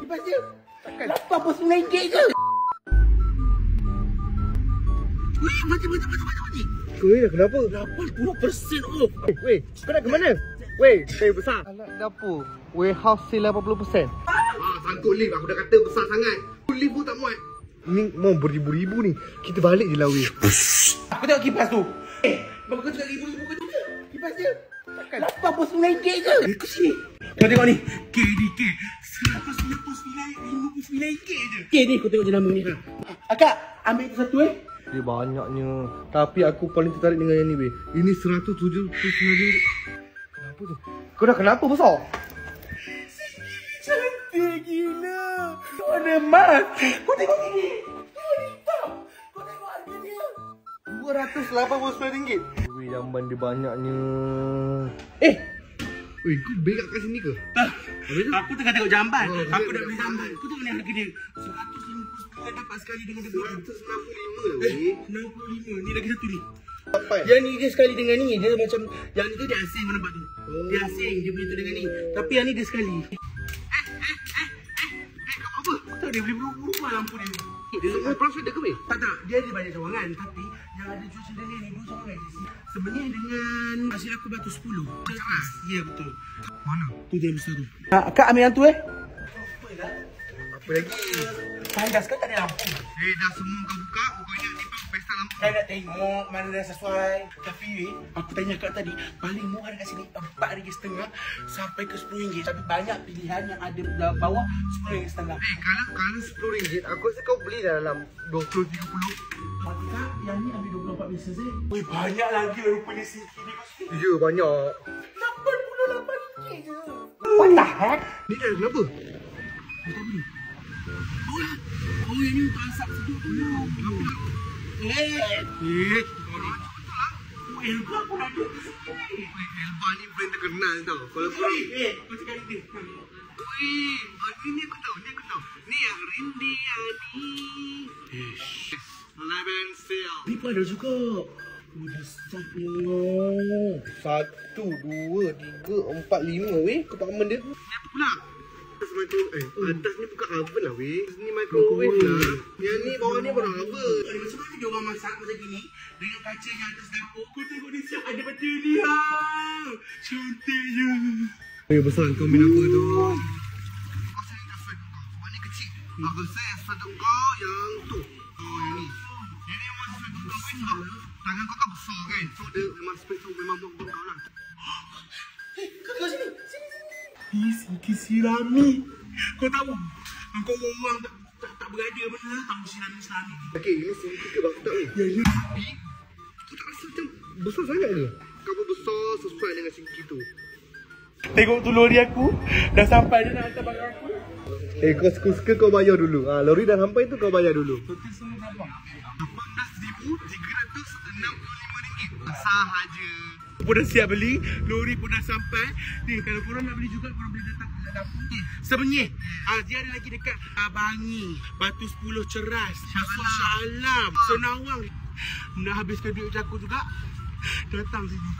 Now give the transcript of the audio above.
Kipas dia RM89 ke? Weh, mati. Weh, kenapa? 80% off. Weh, kau nak ke mana? Weh, saya besar. Alat dapur. Warehouse sale 80%. Sangkut lift. Aku dah kata besar sangat. Lift pun tak muat. Ni mau beribu-ribu ni. Kita balik je lah, weh. Aku tengok kipas tu. Bapak kau cakap ribu-ribu kau juga. Kipas dia RM89 ke? Kau sini. Kau tengok ni. KDK RM199 je. K ni kau tengok je nama ni. Akak, ambil tu satu Dia banyaknya. Tapi aku paling tertarik dengan yang ni, weh. Ini RM179. Kenapa tu? Kau dah kenapa besar? Cantik gila. Kau ada emas. Kau tengok ni. Kau hitam. Kau tengok harga dia RM289. Weh, jamban dia banyaknya. Weh, kau berak kat sini ke? Aku tengah tengok jamban. Aku dah beli jamban. Kau tengok ni harga dia. RM159 dapat sekali dengan dia. RM165 weh. 65. Ni lagi satu ni. Apa? Yang ni dia sekali dengan ni. Dia macam yang ni tu dia asing kau nampak tu. Dia asing dia punya tu dengan ni. Tapi yang ni dia sekali. Kau apa? Kau tahu dia beli berubah lampu dia. Dia semua profit dia ke weh? Tak. Dia ada banyak cawangan. Tapi yang ada jual sendiri ni 2 cawangan je sini. Sebenarnya dengan hasil aku batu 10. Ceras. Ya betul. Mana? Tu dia besar tu. Kak ambil yang tu Apa lagi? Tandas kan tak ada lampu. Dah semua kau buka. Pokoknya ni pesta lampu. Saya nak tengok mana dah sesuai. Tapi aku tanya kat tadi, paling murah dekat sini RM4.5 sampai ke RM10. Tapi banyak pilihan yang ada bawah RM10.5. Kalau RM10, aku rasa kau beli dalam 20-30. Maka yang ni ambil 24 biasa je. Weh, banyak lagi lah rupanya sini. Ya, banyak. RM88 je. What the heck? Ni dah kenapa? Kau beli? Oh, yang ni untuk asap sejuk tu. Elba pun ada di sini. Elba ni brand terkenal tau. Kalau kau kau cakap ni. Ni aku tahu. Ni yang Rindiani. Live sale. Ni pun ada juga. Udah stopnya. 1, 2, 3, 4, 5 weh. Kompartmen dia. Ni apa pula? Atas ni bukan oven lah weh. Ni microwave lah. Yang ni bawah ni barang oven. Macam mana dia orang masak macam gini dengan kaca yang atas dapur. Kau tengok ni siap ada benda ni. Cantik je. Weh, besar kau minat apa tu? Kau sering dah sweat kau. Sebab ni kecil. Aku rasa yang sweat kau yang tu. Yang ni. Yang ni memang sweat kau weh sebab tangan kau kan besar kan. So dia memang sweat tu memang buat kau lah. Kau sini. Sikit sirami. Kau tahu? Kau orang tak berada benda tahu sirami. Okey, ini sedikit ke bak tak ni? Ya. Tapi kau tak rasa macam besar sangat ke? Kau pun besar sesuai dengan singki tu. Tengok tu lori aku. Dah sampai dia nak hantar barang aku. Kau suka-suka kau bayar dulu. Lori dah sampai tu kau bayar dulu. Total semua berapa? RM18,365 sahaja. Pun dah siap beli, lori pun dah sampai. Ni kalau korang nak beli juga, korang boleh datang ke dapur ni. Sebenarnya, dia ada lagi dekat Abangi, Batu 10 Ceras, Shah Alam, Senawang. Nak habiskan duit aku juga, datang sini.